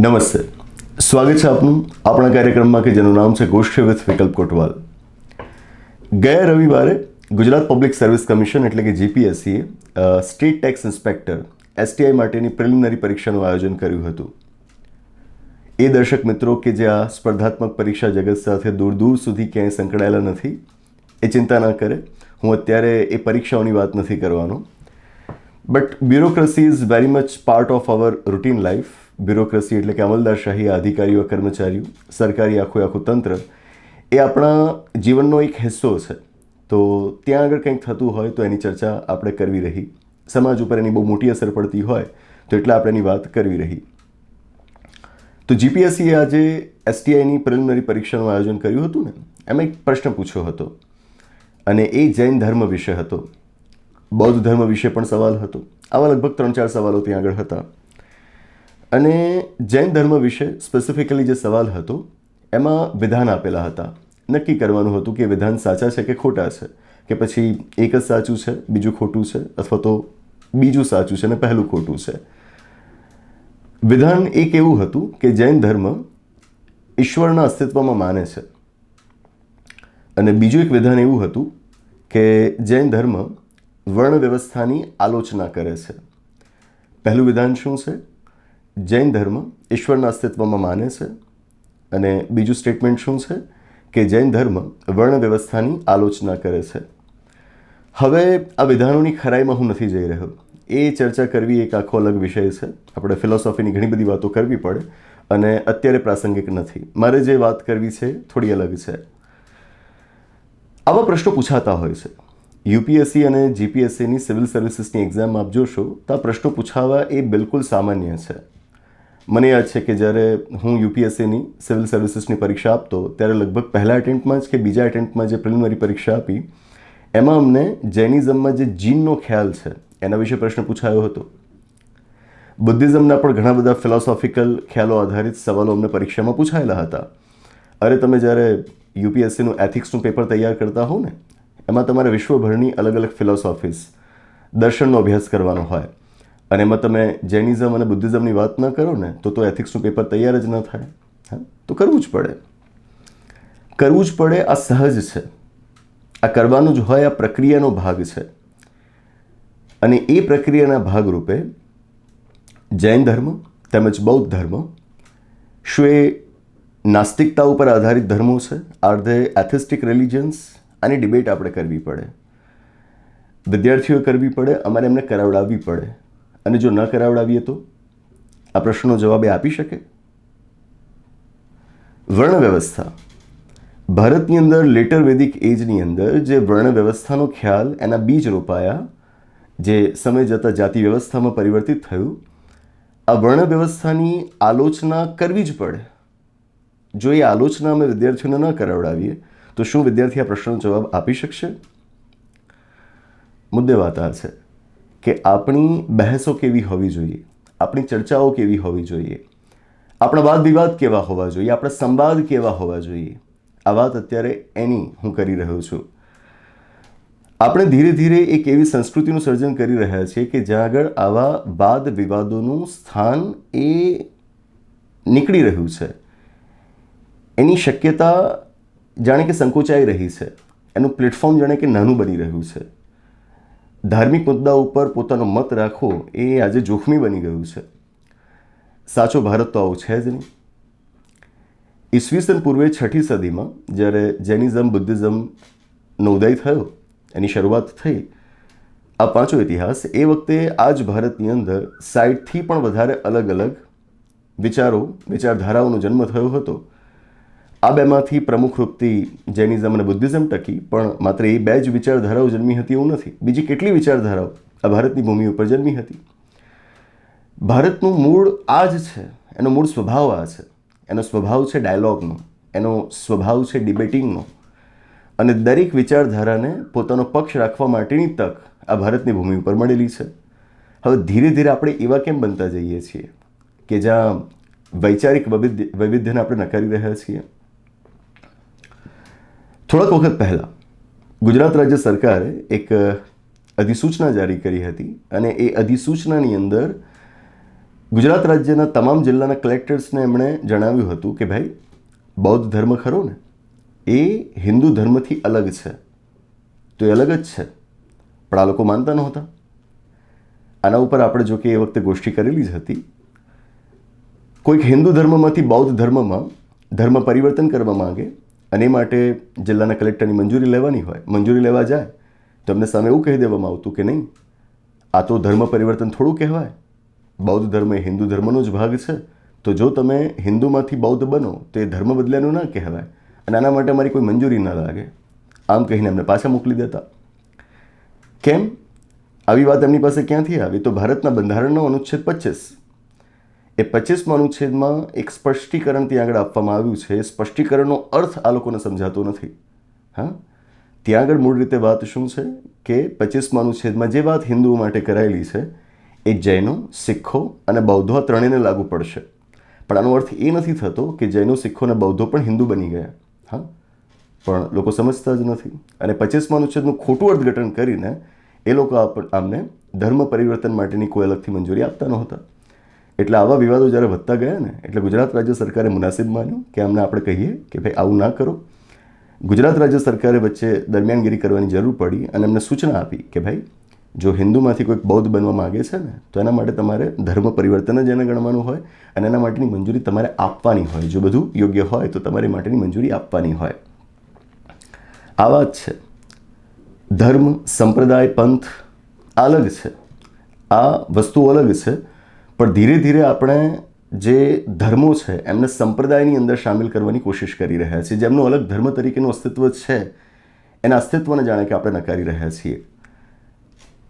નમસ્તે, સ્વાગત છે આપનું આપણા કાર્યક્રમમાં કે જેનું નામ છે ગોષ્ઠી વિથ વિકલ્પ કોટવાલ. ગયા રવિવારે ગુજરાત પબ્લિક સર્વિસ કમિશન એટલે કે જીપીએસસીએ સ્ટેટ ટેક્સ ઇન્સ્પેક્ટર એસટીઆઈ માટેની પ્રિલિમિનરી પરીક્ષાનું આયોજન કર્યું હતું. એ દર્શક મિત્રો કે જે આ સ્પર્ધાત્મક પરીક્ષા જગત સાથે દૂર દૂર સુધી ક્યાંય સંકળાયેલા નથી એ ચિંતા ન કરે. હું અત્યારે એ પરીક્ષાઓની વાત નથી કરવાનો. But bureaucracy is very much part of our routine life. Bureaucracy એટલે કે અમલદારશાહી, અધિકારીઓ, કર્મચારીઓ, સરકારી આખું તંત્ર એ આપણા જીવનનો એક હિસ્સો છે. તો ત્યાં આગળ કંઈક થતું હોય તો એની ચર્ચા આપણે કરવી રહી. સમાજ ઉપર એની બહુ મોટી અસર પડતી હોય તો એટલે આપણે એની વાત કરવી રહી. તો જીપીએસસીએ આજે એસટીઆઈની પ્રિલિમિનરી પરીક્ષાનું આયોજન કર્યું હતું ને, એમાં એક પ્રશ્ન પૂછ્યો હતો અને એ જૈન ધર્મ વિશે હતો. બૌદ્ધ ધર્મ વિશે પણ સવાલ હતો. આવા લગભગ 3-4 સવાલો ત્યાં આગળ હતા. અને જૈન ધર્મ વિશે સ્પેસિફિકલી જે સવાલ હતો એમાં વિધાન આપેલા હતા. નક્કી કરવાનું હતું કે વિધાન સાચા છે કે ખોટા છે, કે પછી એક જ સાચું છે બીજું ખોટું છે, અથવા તો બીજું સાચું છે ને પહેલું ખોટું છે. વિધાન એક એવું હતું કે જૈન ધર્મ ઈશ્વરના અસ્તિત્વમાં માને છે, અને બીજું એક વિધાન એવું હતું કે જૈન ધર્મ વર્ણ વ્યવસ્થાની આલોચના કરે છે. પહેલું વિધાન શું છે? જૈન ધર્મ ઈશ્વરના અસ્તિત્વમાં માને છે. અને બીજું સ્ટેટમેન્ટ શું છે કે જૈન ધર્મ વર્ણ વ્યવસ્થાની આલોચના કરે છે. હવે આ વિધાનોની ખરાઈમાં હું નથી જઈ રહ્યો. એ ચર્ચા કરવી એક આખો અલગ વિષય છે. આપણે ફિલોસોફીની ઘણી બધી વાતો કરવી પડે અને અત્યારે પ્રાસંગિક નથી. મારે જે વાત કરવી છે થોડી અલગ છે. આવા પ્રશ્નો પૂછાતા હોય છે. યુપીએસસી અને જીપીએસસીની સિવિલ સર્વિસીસની એક્ઝામ આપ જોશો તો આ પ્રશ્નો પૂછાવા એ બિલકુલ સામાન્ય છે. મને યાદ છે કે જ્યારે હું યુપીએસસીની સિવિલ સર્વિસીસની પરીક્ષા આપતો ત્યારે લગભગ પહેલા એટેમ્પ્ટમાં જ કે બીજા એટેમ્પ્ટમાં જે પ્રિલિમિનરી પરીક્ષા આપી એમાં અમને જૈનિઝમમાં જે જીનનો ખ્યાલ છે એના વિશે પ્રશ્ન પૂછાયો હતો. બુદ્ધિઝમના પણ ઘણા બધા ફિલોસોફિકલ ખ્યાલો આધારિત સવાલો અમને પરીક્ષામાં પૂછાયેલા હતા. અરે તમે જ્યારે યુપીએસસીનું એથિક્સનું પેપર તૈયાર કરતા હો ને, એમાં તમારે વિશ્વભરની અલગ અલગ ફિલોસોફીઝ, દર્શનનો અભ્યાસ કરવાનો હોય અને એમાં તમે જૈનિઝમ અને બુદ્ધિઝમની વાત ન કરો ને તો એથિક્સનું પેપર તૈયાર જ ન થાય. તો કરવું જ પડે. આ સહજ છે. આ કરવાનું જ હોય. આ પ્રક્રિયાનો ભાગ છે. અને એ પ્રક્રિયાના ભાગરૂપે જૈન ધર્મ તેમજ બૌદ્ધ ધર્મ શું એ નાસ્તિકતા ઉપર આધારિત ધર્મો છે? Are they atheistic religions? આની ડિબેટ આપણે કરવી પડે. વિદ્યાર્થીઓ કરવી પડે, અમારે એમને કરાવડાવવી પડે. અને જો ન કરાવડાવીએ તો આ પ્રશ્નનો જવાબ એ આપી શકે? વર્ણ વ્યવસ્થા ભારતની અંદર લેટર વેદિક એજની અંદર જે વર્ણ વ્યવસ્થાનો ખ્યાલ એના બીજ રોપાયા, જે સમય જતાં જાતિ વ્યવસ્થામાં પરિવર્તિત થયું. આ વર્ણ વ્યવસ્થાની આલોચના કરવી જ પડે. જો એ આલોચના અમે વિદ્યાર્થીઓને ન કરાવડાવીએ તો શું વિદ્યાર્થી આ પ્રશ્નનો જવાબ આપી શકશે? મુદ્દે વાત આ છે કે આપણી બહેસો કેવી હોવી જોઈએ, આપણી ચર્ચાઓ કેવી હોવી જોઈએ, આપણા વાદ વિવાદ કેવા હોવા જોઈએ, આપણા સંવાદ કેવા હોવા જોઈએ. આ વાત અત્યારે એની હું કરી રહ્યો છું. આપણે ધીરે ધીરે એક એવી સંસ્કૃતિનું સર્જન કરી રહ્યા છીએ કે જ્યાં આગળ આવા વાદ વિવાદોનું સ્થાન એ નીકળી રહ્યું છે. એની શક્યતા જાણે કે સંકોચાઈ રહી છે. એનું પ્લેટફોર્મ જાણે કે નાનું બની રહ્યું છે. ધાર્મિક મુદ્દા ઉપર પોતાનો મત રાખવો એ આજે જોખમી બની ગયું છે. સાચો ભારત તો આવું છે જ નહીં. ઈસવીસન પૂર્વે 6ઠી સદીમાં જ્યારે જૈનિઝમ બુદ્ધિઝમનો ઉદય થયો, એની શરૂઆત થઈ, આ પાંચો ઇતિહાસ, એ વખતે આ જ ભારતની અંદર 60થી પણ વધારે અલગ અલગ વિચારધારાઓનો જન્મ થયો હતો. આ બેમાંથી પ્રમુખ રૂપથી જૈનિઝમ અને બુદ્ધિઝમ ટકી, પણ માત્ર એ બે જ વિચારધારાઓ જન્મી હતી એવું નથી. બીજી કેટલી વિચારધારાઓ આ ભારતની ભૂમિ ઉપર જન્મી હતી. ભારતનું મૂળ આ જ છે. એનો મૂળ સ્વભાવ આ છે. એનો સ્વભાવ છે ડાયલોગનો, એનો સ્વભાવ છે ડિબેટિંગનો. અને દરેક વિચારધારાને પોતાનો પક્ષ રાખવા માટેની તક આ ભારતની ભૂમિ ઉપર મળેલી છે. હવે ધીરે ધીરે આપણે એવા કેમ બનતા જઈએ છીએ કે જ્યાં વૈચારિક વૈવિધ્યને આપણે નકારી રહ્યા છીએ? થોડાક વખત પહેલાં ગુજરાત રાજ્ય સરકારે એક અધિસૂચના જારી કરી હતી અને એ અધિસૂચનાની અંદર ગુજરાત રાજ્યના તમામ જિલ્લાના કલેક્ટર્સને એમણે જણાવ્યું હતું કે ભાઈ બૌદ્ધ ધર્મ ખરો ને એ હિન્દુ ધર્મથી અલગ છે, તો એ અલગ જ છે, પણ આ લોકો માનતા નહોતા. આના ઉપર આપણે જો કે એ વખતે ગોષ્ઠી કરેલી જ હતી. કોઈક હિન્દુ ધર્મમાંથી બૌદ્ધ ધર્મમાં ધર્મ પરિવર્તન કરવા માંગે અને એ માટે જિલ્લાના કલેક્ટરની મંજૂરી લેવાની હોય, મંજૂરી લેવા જાય તો એમને સામે એવું કહી દેવામાં આવતું કે નહીં, આ તો ધર્મ પરિવર્તન થોડું કહેવાય, બૌદ્ધ ધર્મ એ હિન્દુ ધર્મનો જ ભાગ છે, તો જો તમે હિન્દુમાંથી બૌદ્ધ બનો તો એ ધર્મ બદલ્યાનું ના કહેવાય અને આના માટે અમારી કોઈ મંજૂરી ના લાગે. આમ કહીને એમને પાછા મોકલી દેતા. કેમ? આવી વાત એમની પાસે ક્યાંથી આવી? તો ભારતના બંધારણનો અનુચ્છેદ 25, એ 25મા અનુચ્છેદમાં એક સ્પષ્ટીકરણ ત્યાં આગળ આપવામાં આવ્યું છે. એ સ્પષ્ટીકરણનો અર્થ આ લોકોને સમજાતો નથી. હા, ત્યાં આગળ મૂળ રીતે વાત શું છે કે 25મા અનુચ્છેદમાં જે વાત હિન્દુઓ માટે કરાયેલી છે એ જૈનો, શીખો અને બૌદ્ધો આ ત્રણેયને લાગુ પડશે. પણ આનો અર્થ એ નથી થતો કે જૈનો, શીખો અને બૌદ્ધો પણ હિન્દુ બની ગયા. હા, પણ લોકો સમજતા જ નથી અને 25મા અનુચ્છેદનું ખોટું અર્થઘટન કરીને એ લોકો આમને ધર્મ પરિવર્તન માટેની કોઈ અલગથી મંજૂરી આપતા નહોતા. એટલે આવા વિવાદો જ્યારે વધતા ગયા ને એટલે ગુજરાત રાજ્ય સરકારે મુનાસિબ માન્યું કે આમને આપણે કહીએ કે ભાઈ આવું ના કરો. ગુજરાત રાજ્ય સરકારે વચ્ચે દરમિયાનગીરી કરવાની જરૂર પડી અને એમને સૂચના આપી કે ભાઈ જો હિન્દુમાંથી કોઈક બૌદ્ધ બનવા માગે છે ને તો એના માટે તમારે ધર્મ પરિવર્તન જ એને ગણવાનું હોય અને એના માટેની મંજૂરી તમારે આપવાની હોય. જો બધું યોગ્ય હોય તો તમારી માટેની મંજૂરી આપવાની હોય. આ વાત છે. ધર્મ, સંપ્રદાય, પંથ અલગ છે, આ વસ્તુઓ અલગ છે, પણ ધીરે ધીરે આપણે જે ધર્મો છે એમને સંપ્રદાયની અંદર સામેલ કરવાની કોશિશ કરી રહ્યા છીએ. જેમનું અલગ ધર્મ તરીકેનું અસ્તિત્વ છે એના અસ્તિત્વને જાણે કે આપણે નકારી રહ્યા છીએ.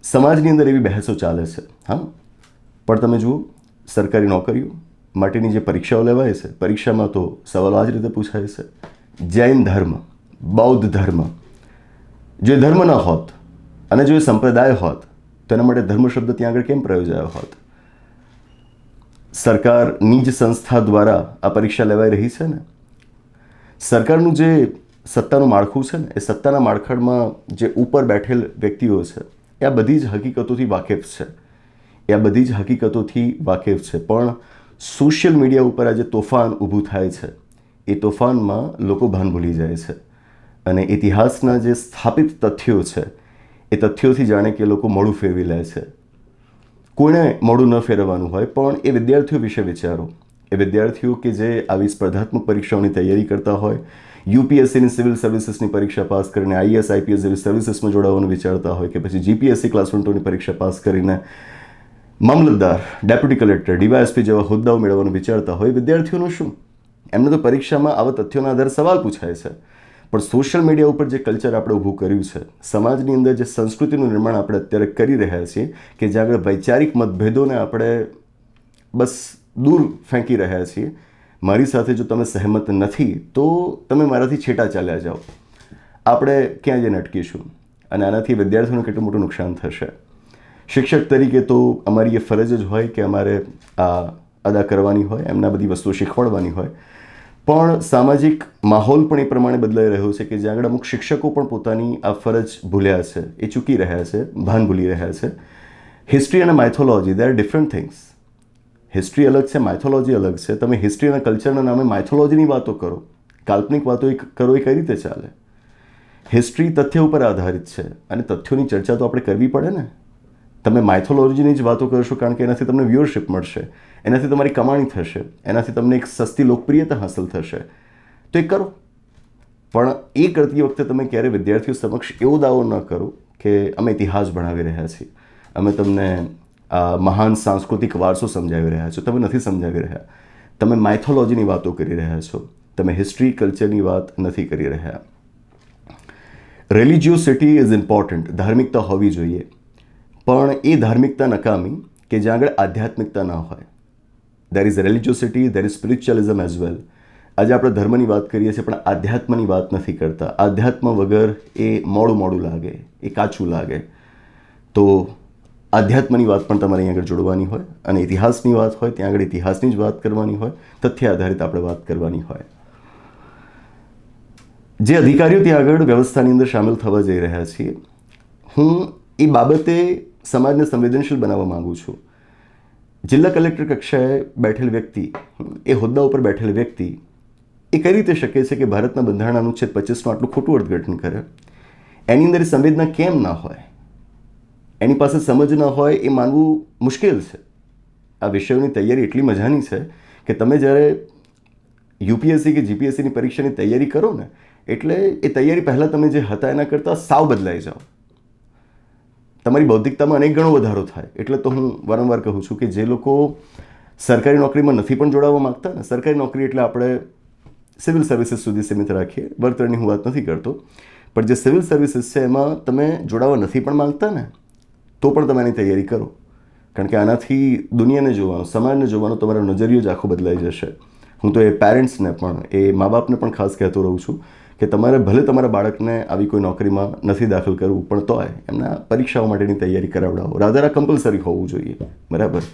સમાજની અંદર એવી બહેસો ચાલે છે. હા, પણ તમે જુઓ સરકારી નોકરીઓ માટેની જે પરીક્ષાઓ લેવાય છે, પરીક્ષામાં તો સવાલો આ જ રીતે પૂછાય છે. જૈન ધર્મ, બૌદ્ધ ધર્મ, જો ધર્મ ન હોત અને જો એ સંપ્રદાય હોત તો એના માટે ધર્મ શબ્દ ત્યાં આગળ કેમ પ્રયોજાયો હોત? સરકારની જ સંસ્થા દ્વારા આ પરીક્ષા લેવાઈ રહી છે ને. સરકારનું જે સત્તાનું માળખું છે ને એ સત્તાના માળખામાં જે ઉપર બેઠેલ વ્યક્તિઓ છે એ આ બધી જ હકીકતોથી વાકેફ છે. એ આ બધી જ હકીકતોથી વાકેફ છે. પણ સોશિયલ મીડિયા ઉપર આ જે તોફાન ઊભું થાય છે એ તોફાનમાં લોકો ભાન ભૂલી જાય છે અને ઇતિહાસના જે સ્થાપિત તથ્યો છે એ તથ્યોથી જાણે કે લોકો મોઢું ફેરવી લે છે. કોઈને મોઢું ન ફેરવવાનું હોય પણ એ વિદ્યાર્થીઓ વિશે વિચારો. એ વિદ્યાર્થીઓ કે જે આવી સ્પર્ધાત્મક પરીક્ષાઓની તૈયારી કરતા હોય, યુપીએસસીની સિવિલ સર્વિસીસની પરીક્ષા પાસ કરીને આઈએસ, આઈપીએસ જેવી સર્વિસીસમાં જોડાવાનું વિચારતા હોય કે પછી જીપીએસસી ક્લાસ 1 2ની પરીક્ષા પાસ કરીને મામલતદાર, ડેપ્યુટી કલેક્ટર, ડીવાયએસપી જેવા હોદ્દાઓ મેળવવાનું વિચારતા હોય, વિદ્યાર્થીઓનું શું? એમને તો પરીક્ષામાં આવા તથ્યોના આધારે સવાલ પૂછાય છે. પણ સોશિયલ મીડિયા ઉપર જે કલ્ચર આપણે ઊભું કર્યું છે, સમાજની અંદર જે સંસ્કૃતિનું નિર્માણ આપણે અત્યારે કરી રહ્યા છીએ કે જ્યાં આગળ વૈચારિક મતભેદોને આપણે બસ દૂર ફેંકી રહ્યા છીએ. મારી સાથે જો તમે સહેમત નથી તો તમે મારાથી છેટા ચાલ્યા જાઓ. આપણે ક્યાં જઈને અટકીશું અને આનાથી વિદ્યાર્થીઓને કેટલું મોટું નુકસાન થશે. શિક્ષક તરીકે તો અમારી એ ફરજ જ હોય કે અમારે આ અદા કરવાની હોય, એમના બધી વસ્તુઓ શીખવાડવાની હોય. પણ સામાજિક માહોલ પણ એ પ્રમાણે બદલાઈ રહ્યો છે કે જ્યાં આગળ અમુક શિક્ષકો પણ પોતાની આ ફરજ ભૂલ્યા છે, એ ચૂકી રહ્યા છે, ભાન ભૂલી રહ્યા છે. હિસ્ટ્રી અને mythology they are different things. History અલગ છે, માઇથોલોજી અલગ છે. તમે હિસ્ટ્રી અને કલ્ચરના નામે માઇથોલોજીની વાતો કરો, કાલ્પનિક વાતો કરો, એ કઈ રીતે ચાલે? હિસ્ટ્રી તથ્ય ઉપર આધારિત છે અને તથ્યોની ચર્ચા તો આપણે કરવી પડે ને. તમે માઇથોલોજીની જ વાતો કરશો કારણ કે એનાથી તમને વ્યુઅરશિપ મળશે, એનાથી તમારી કમાણી થશે, એનાથી તમને એક સસ્તી લોકપ્રિયતા હાંસલ થશે, તો એ કરો. પણ એ કરતી વખતે તમે ક્યારે વિદ્યાર્થીઓ સમક્ષ એવો દાવો ન કરો કે અમે ઇતિહાસ ભણાવી રહ્યા છીએ, અમે તમને મહાન સાંસ્કૃતિક વારસો સમજાવી રહ્યા છો. તમે નથી સમજાવી રહ્યા. તમે માઇથોલોજીની વાતો કરી રહ્યા છો, તમે હિસ્ટ્રી, કલ્ચરની વાત નથી કરી રહ્યા. રિલિજિયોસિટી ઇઝ ઇમ્પોર્ટન્ટ. ધાર્મિકતા હોવી જોઈએ, પણ એ ધાર્મિકતા નકામી કે જ્યાં આગળ આધ્યાત્મિકતા ના હોય. There is religiosity, there is spiritualism as well. આજે આપણે ધર્મની વાત કરીએ છીએ પણ આધ્યાત્મની વાત નથી કરતા. આધ્યાત્મ વગર એ મોડું મોડું લાગે, એ કાચું લાગે. તો આધ્યાત્મની વાત પણ તમારે અહીં આગળ જોડવાની હોય અને ઇતિહાસની વાત હોય ત્યાં આગળ ઇતિહાસની જ વાત કરવાની હોય, તથ્ય આધારિત આપણે વાત કરવાની હોય. જે અધિકારીઓ ત્યાં આગળ વ્યવસ્થાની અંદર સામેલ થવા જઈ રહ્યા છીએ, હું એ બાબતે સમાજને સંવેદનશીલ બનાવવા માગું છું. જિલ્લા કલેક્ટર કક્ષાએ બેઠેલ વ્યક્તિ, એ હોદ્દા ઉપર બેઠેલ વ્યક્તિ એ કઈ રીતે શક્ય છે કે ભારતના બંધારણ અનુચ્છેદ 25નું આટલું ખોટું અર્થઘટન કરે? એની અંદર સંવેદના કેમ ના હોય, એની પાસે સમજ ના હોય એ માનવું મુશ્કેલ છે. આ વિષયોની તૈયારી એટલી મજાની છે કે તમે જ્યારે યુપીએસસી કે જીપીએસસીની પરીક્ષાની તૈયારી કરો ને, એટલે એ તૈયારી પહેલાં તમે જે હતા એના કરતાં સાવ બદલાઈ જાઓ. તમારી બૌદ્ધિકતામાં અનેક ગણો વધારો થાય. એટલે તો હું વારંવાર કહું છું કે જે લોકો સરકારી નોકરીમાં નથી પણ જોડાવા માગતા ને, સરકારી નોકરી એટલે આપણે સિવિલ સર્વિસીસ સુધી સીમિત રાખીએ, વર્તળની હું વાત નથી કરતો, પણ જે સિવિલ સર્વિસીસ છે એમાં તમે જોડાવા નથી પણ માંગતા ને, તો પણ તમે એની તૈયારી કરો. કારણ કે આનાથી દુનિયાને જોવાનો, સમાજને જોવાનો તમારો નજરિયો જ આખો બદલાઈ જશે. હું તો એ પેરેન્ટ્સને પણ, એ મા બાપને પણ ખાસ કહેતો રહું છું કે તમારે ભલે તમારા બાળકને આવી કોઈ નોકરીમાં નથી દાખલ કરવું, પણ તોય એમના પરીક્ષાઓ માટેની તૈયારી કરાવડાવો. રાધર આ કમ્પલસરી હોવું જોઈએ, બરાબર?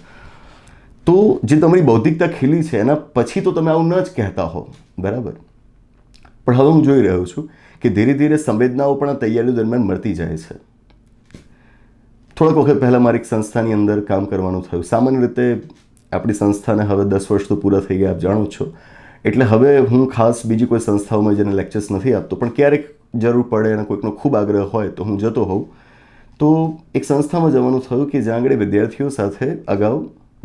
તો જે તમારી બૌદ્ધિકતા ખીલી છે એના પછી તો તમે આવું ન જ કહેતા હો, બરાબર? પણ હવે હું જોઈ રહ્યો છું કે ધીરે ધીરે સંવેદનાઓ પણ આ તૈયારીઓ દરમિયાન મળતી જાય છે. થોડાક વખત પહેલાં મારી એક સંસ્થાની અંદર કામ કરવાનું થયું. સામાન્ય રીતે આપણી સંસ્થાને હવે 10 વર્ષ તો પૂરા થઈ ગયા, આપ જાણો છો. એટલે હવે હું ખાસ બીજી કોઈ સંસ્થાઓમાં જઈને લેક્ચર્સ નથી આપતો, પણ ક્યારેક જરૂર પડે અને કોઈકનો ખૂબ આગ્રહ હોય તો હું જતો હોઉં. તો એક સંસ્થામાં જવાનું થયું કે જ્યાં આગળ વિદ્યાર્થીઓ સાથે અગાઉ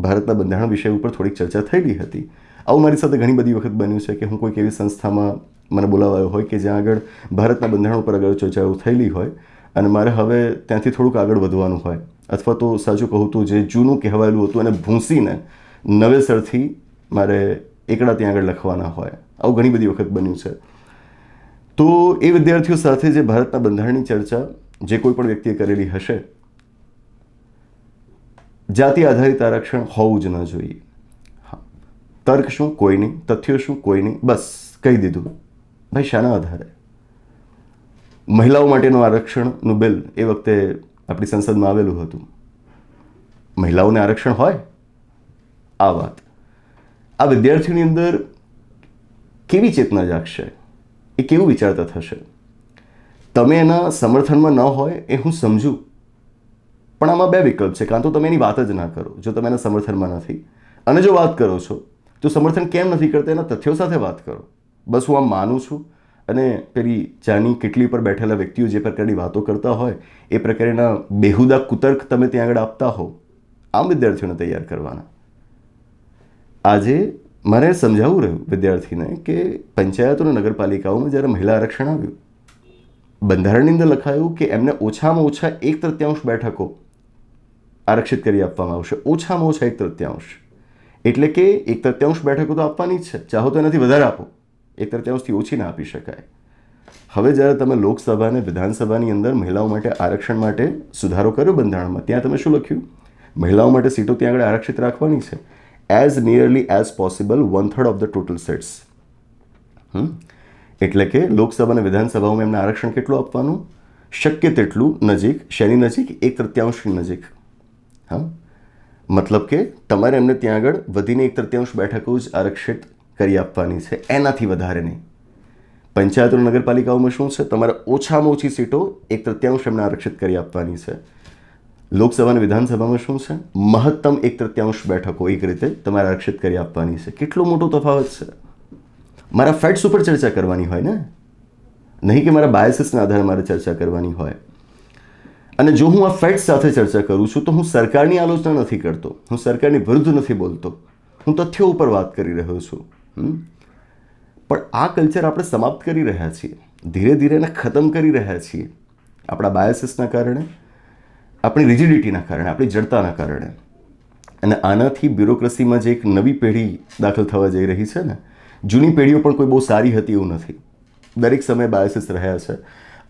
ભારતના બંધારણ વિષય ઉપર થોડીક ચર્ચા થયેલી હતી. આવું મારી સાથે ઘણી બધી વખત બન્યું છે કે હું કોઈક એવી સંસ્થામાં મને બોલાવાયો હોય કે જ્યાં આગળ ભારતના બંધારણ ઉપર અગાઉ ચર્ચાઓ થયેલી હોય અને મારે હવે ત્યાંથી થોડુંક આગળ વધવાનું હોય, અથવા તો સાચું કહું તો જે જૂનું કહેવાયેલું હતું એને ભૂંસીને નવેસરથી મારે એકડા ત્યાં આગળ લખવાના હોય. આવું ઘણી બધી વખત બન્યું છે. તો એ વિદ્યાર્થીઓ સાથે જે ભારતના બંધારણની ચર્ચા જે કોઈ પણ વ્યક્તિએ કરેલી હશે, જાતિ આધારિત આરક્ષણ હોવું જ ન જોઈએ. હા, તર્ક શું? કોઈ નહીં. તથ્યો શું? કોઈ નહીં. બસ કહી દીધું. ભાઈ શાના આધારે? મહિલાઓ માટેનું આરક્ષણનું બિલ એ વખતે આપણી સંસદમાં આવેલું હતું. મહિલાઓને આરક્ષણ હોય? આ વાત આ વિદ્યાર્થીઓની અંદર કેવી ચેતના જાગશે? એ કેવું વિચારતા થશે? તમે એના સમર્થનમાં ન હોય એ હું સમજું, પણ આમાં બે વિકલ્પ છે. કાં તો તમે એની વાત જ ના કરો જો તમે એના સમર્થનમાં નથી, અને જો વાત કરો છો તો સમર્થન કેમ નથી કરતા એના તથ્યો સાથે વાત કરો. બસ હું આમ માનું છું અને પેલી ચાની કેટલી પર બેઠેલા વ્યક્તિઓ જે પ્રકારની વાતો કરતા હોય એ પ્રકારના બેહુદા કુતર્ક તમે ત્યાં આગળ આપતા હો, આમ વિદ્યાર્થીઓને તૈયાર કરવાના. આજે મારે સમજાવવું રહ્યું વિદ્યાર્થીને કે પંચાયતો અને નગરપાલિકાઓમાં જ્યારે મહિલા આરક્ષણ આવ્યું, બંધારણની અંદર લખાયું કે એમને ઓછામાં ઓછા 1/3 બેઠકો આરક્ષિત કરી આપવામાં આવશે. ઓછામાં ઓછા 1/3, એટલે કે 1/3 બેઠકો તો આપવાની જ છે. ચાહો તો એનાથી વધારે આપો, 1/3થી ઓછી ના આપી શકાય. હવે જ્યારે તમે લોકસભા અને વિધાનસભાની અંદર મહિલાઓ માટે આરક્ષણ માટે સુધારો કર્યો બંધારણમાં, ત્યાં તમે શું લખ્યું? મહિલાઓ માટે સીટો ત્યાં આગળ આરક્ષિત રાખવાની છે. As nearly as possible 1/3 of the total sets. એટલે કે લોકસભા અને વિધાનસભાઓમાં એમને આરક્ષણ કેટલું આપવાનું? શક્ય તેટલું નજીક. શેની નજીક? 1/3ની નજીક. હા, મતલબ કે તમારે એમને ત્યાં આગળ વધીને 1/3 બેઠકો જ આરક્ષિત કરી આપવાની છે, એનાથી વધારે નહીં. પંચાયતો અને નગરપાલિકાઓમાં શું છે? તમારે ઓછામાં ઓછી સીટો 1/3 એમને આરક્ષિત કરી આપવાની છે. લોકસભા અને વિધાનસભામાં શું છે? મહત્તમ 1/3 બેઠકો એક રીતે તમારે આરક્ષિત કરી આપવાની છે. કેટલો મોટો તફાવત છે! મારા ફેક્ટ્સ ઉપર ચર્ચા કરવાની હોય ને, નહીં કે મારા બાયસીસના આધારે મારે ચર્ચા કરવાની હોય. અને જો હું આ ફેક્ટ્સ સાથે ચર્ચા કરું છું તો હું સરકારની આલોચના નથી કરતો, હું સરકારની વિરુદ્ધ નથી બોલતો, હું તથ્યો ઉપર વાત કરી રહ્યો છું. પણ આ કલ્ચર આપણે સમાપ્ત કરી રહ્યા છીએ, ધીરે ધીરે એને ખતમ કરી રહ્યા છીએ, આપણા બાયસીસના કારણે, આપણી રિજિડિટીના કારણે, આપણી જડતાના કારણે. અને આનાથી બ્યુરોક્રસીમાં જે એક નવી પેઢી દાખલ થવા જઈ રહી છે ને, જૂની પેઢીઓ પણ કોઈ બહુ સારી હતી એવું નથી. દરેક સમયે બાયસીસ રહ્યા છે.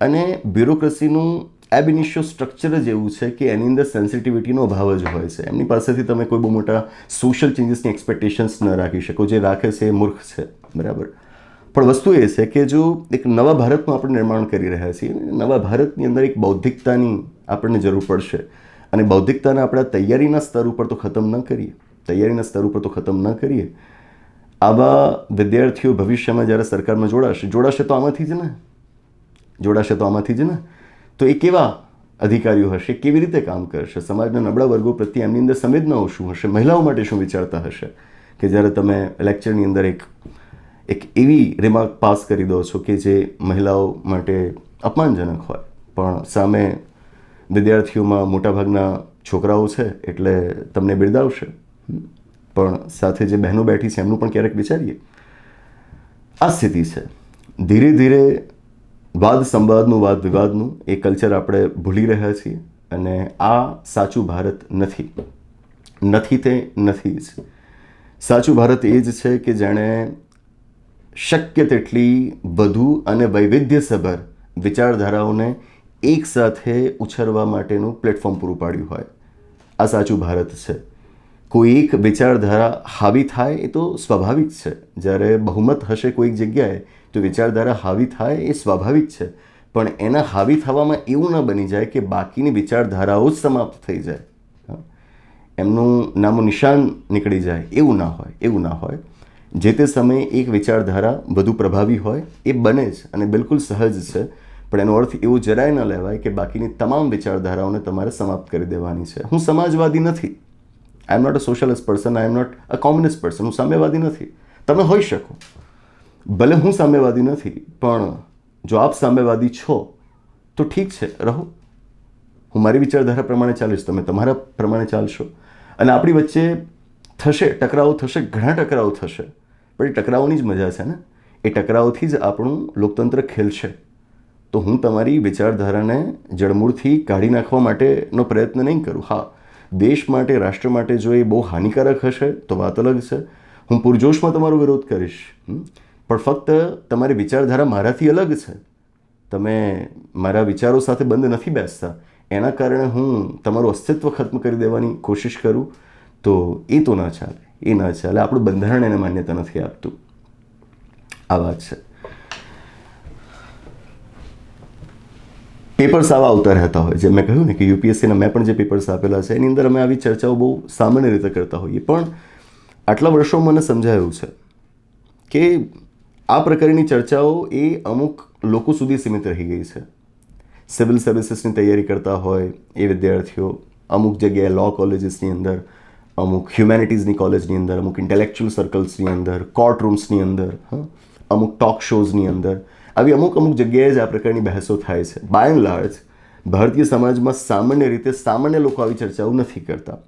અને બ્યુરોક્રસીનું એબ ઇનિશિયો સ્ટ્રક્ચર જ એવું છે કે એની અંદર સેન્સિટિવિટીનો અભાવ જ હોય છે. એમની પાસેથી તમે કોઈ બહુ મોટા સોશિયલ ચેન્જીસની એક્સપેક્ટેશન્સ ન રાખી શકો. જે રાખે છે એ મૂર્ખ છે, બરાબર? પણ વસ્તુ એ છે કે જો એક નવા ભારતનું આપણે નિર્માણ કરી રહ્યા છીએ, નવા ભારતની અંદર એક બૌદ્ધિકતાની આપણને જરૂર પડશે. અને બૌદ્ધિકતાને આપણે તૈયારીના સ્તર ઉપર તો ખતમ ન કરીએ, તૈયારીના સ્તર ઉપર તો ખતમ ન કરીએ. આવા વિદ્યાર્થીઓ ભવિષ્યમાં જ્યારે સરકારમાં જોડાશે તો આમાંથી જ ને, જોડાશે તો આમાંથી જ ને. તો એ કેવા અધિકારીઓ હશે કેવી રીતે કામ કરશે, સમાજના નબળા વર્ગો પ્રત્યે એમની અંદર સંવેદનાઓ શું હશે, મહિલાઓ માટે શું વિચારતા હશે, કે જ્યારે તમે લેક્ચરની અંદર એક એવી રિમાર્ક પાસ કરી દો છો કે જે મહિલાઓ માટે અપમાનજનક હોય, પણ સામે વિદ્યાર્થીઓમાં મોટાભાગના છોકરાઓ છે એટલે તમને બિરદાવશે, પણ સાથે જે બહેનો બેઠી છે એમનું પણ ક્યારેક વિચારીએ. આ સ્થિતિ છે. ધીરે ધીરે વાદ સંવાદનું, વાદ વિવાદનું એ કલ્ચર આપણે ભૂલી રહ્યા છીએ, અને આ સાચું ભારત નથી. નથી તે નથી જ. સાચું ભારત એ જ છે કે જેણે શક્ય તેટલી વધુ અને વૈવિધ્યસભર વિચારધારાઓને એક સાથે ઉછેરવા માટેનું પ્લેટફોર્મ પૂરું પાડ્યું હોય. આ સાચું ભારત છે. કોઈ એક વિચારધારા હાવી થાય એ તો સ્વાભાવિક છે. જ્યારે બહુમત હશે કોઈક જગ્યાએ તો વિચારધારા હાવી થાય એ સ્વાભાવિક છે, પણ એના હાવી થવામાં એવું ન બની જાય કે બાકીની વિચારધારાઓ જ સમાપ્ત થઈ જાય, એમનું નામો નિશાન નીકળી જાય. એવું ના હોય. જે તે સમયે એક વિચારધારા વધુ પ્રભાવી હોય એ બને જ, અને બિલકુલ સહજ છે, પણ એનો અર્થ એવો જરાય ન લેવાય કે બાકીની તમામ વિચારધારાઓને તમારે સમાપ્ત કરી દેવાની છે. હું સમાજવાદી નથી. I am not a socialist person, I am not a communist person. હું સામ્યવાદી નથી. તમે હોઈ શકો, ભલે હું સામ્યવાદી નથી, પણ જો આપ સામ્યવાદી છો તો ઠીક છે, રહો. હું મારી વિચારધારા પ્રમાણે ચાલીશ, તમે તમારા પ્રમાણે ચાલશો, અને આપણી વચ્ચે થશે ટકરાવો, થશે, ઘણા ટકરાવો થશે, પણ એ ટકરાવોની જ મજા છે ને. એ ટકરાવથી જ આપણું લોકતંત્ર ખેલશે. તો હું તમારી વિચારધારાને જડમૂળથી કાઢી નાખવા માટેનો પ્રયત્ન નહીં કરું. હા, દેશ માટે, રાષ્ટ્ર માટે જો એ બહુ હાનિકારક હશે તો વાત અલગ છે. હું પૂરજોશમાં તમારો વિરોધ કરીશ, પણ ફક્ત તમારી વિચારધારા મારાથી અલગ છે, તમે મારા વિચારો સાથે બંધ નથી બેસતા, એના કારણે હું તમારું અસ્તિત્વ ખત્મ કરી દેવાની કોશિશ કરું તો એ તો ના ચાલે. એ ના ચાલે. આપણું બંધારણ એને માન્યતા નથી આપતું. આ વાત છે. પેપર્સ આવા આવતા રહેતા હોય. જેમ મેં કહ્યું ને કે યુપીએસસીના મેં પણ જે પેપર્સ આપેલા છે એની અંદર અમે આવી ચર્ચાઓ બહુ સામાન્ય રીતે કરતા હોઈએ, પણ આટલા વર્ષો મને સમજાયું છે કે આ પ્રકારની ચર્ચાઓ એ અમુક લોકો સુધી સીમિત રહી ગઈ છે. સિવિલ સર્વિસીસની તૈયારી કરતા હોય એ વિદ્યાર્થીઓ અમુક જગ્યાએ લો કોલેજીસની અંદર, અમુક હ્યુમેનિટીઝની કોલેજની અંદર, અમુક ઇન્ટેલેક્ચ્યુઅલ સર્કલ્સની અંદર, કોર્ટ રૂમ્સની અંદર, અમુક ટોક શોઝની અંદર, આવી અમુક જગ્યાએ જ આ પ્રકારની બહેસો થાય છે. બાય એન્ડ લાર્જ ભારતીય સમાજમાં સામાન્ય રીતે સામાન્ય લોકો આવી ચર્ચાઓ નથી કરતા,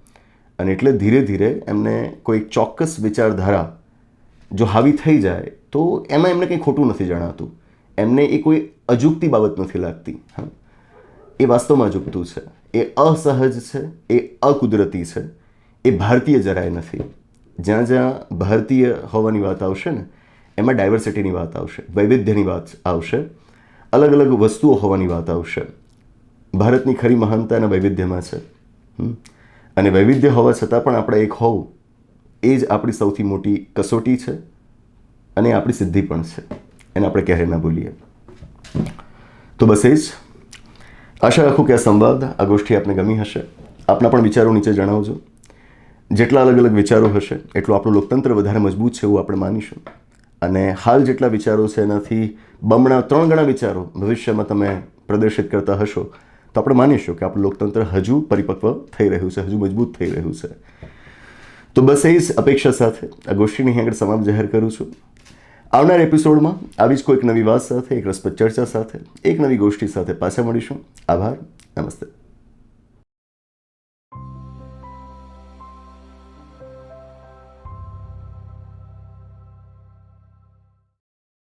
અને એટલે ધીરે ધીરે એમને કોઈ ચોક્કસ વિચારધારા જો હાવી થઈ જાય તો એમાં એમને કંઈ ખોટું નથી જણાતું. એમને એ કોઈ અજુગતી બાબત નથી લાગતી. એ વાસ્તવમાં અજુગતું છે, એ અસહજ છે, એ અકુદરતી છે, એ ભારતીય જરાય નથી. જ્યાં જ્યાં ભારતીય હોવાની વાત આવશે ને એમાં ડાયવર્સિટીની વાત આવશે, વૈવિધ્યની વાત આવશે, અલગ અલગ વસ્તુઓ હોવાની વાત આવશે. ભારતની ખરી મહાનતા એના વૈવિધ્યમાં છે, અને વૈવિધ્ય હોવા છતાં પણ આપણે એક હોવું એ જ આપણી સૌથી મોટી કસોટી છે, અને આપણી સિદ્ધિ પણ છે. એને આપણે ક્યારેય ના ભૂલીએ. તો બસ એ જ આશા રાખું કે આ સંવાદ, આ ગોષ્ઠી આપને ગમી હશે. આપના પણ વિચારો નીચે જણાવજો. જેટલા અલગ અલગ વિચારો હશે એટલું આપણું લોકતંત્ર વધારે મજબૂત છે એવું આપણે માનીશું, અને હાલ જેટલા વિચારો છે એનાથી બમણા 3 ગણા વિચારો ભવિષ્યમાં તમે પ્રદર્શિત કરતા હશો તો આપણે માનીશું કે આપણું લોકતંત્ર હજુ પરિપક્વ થઈ રહ્યું છે, હજુ મજબૂત થઈ રહ્યું છે. તો બસ એ જ અપેક્ષા સાથે આ ગોષ્ઠીની અહીં આગળ સમાપ્ત જાહેર કરું છું. આવનાર એપિસોડમાં આવી જ કોઈક નવી વાત સાથે, એક રસપ્રદ ચર્ચા સાથે, એક નવી ગોષ્ઠી સાથે પાછા મળીશું. આભાર. નમસ્તે.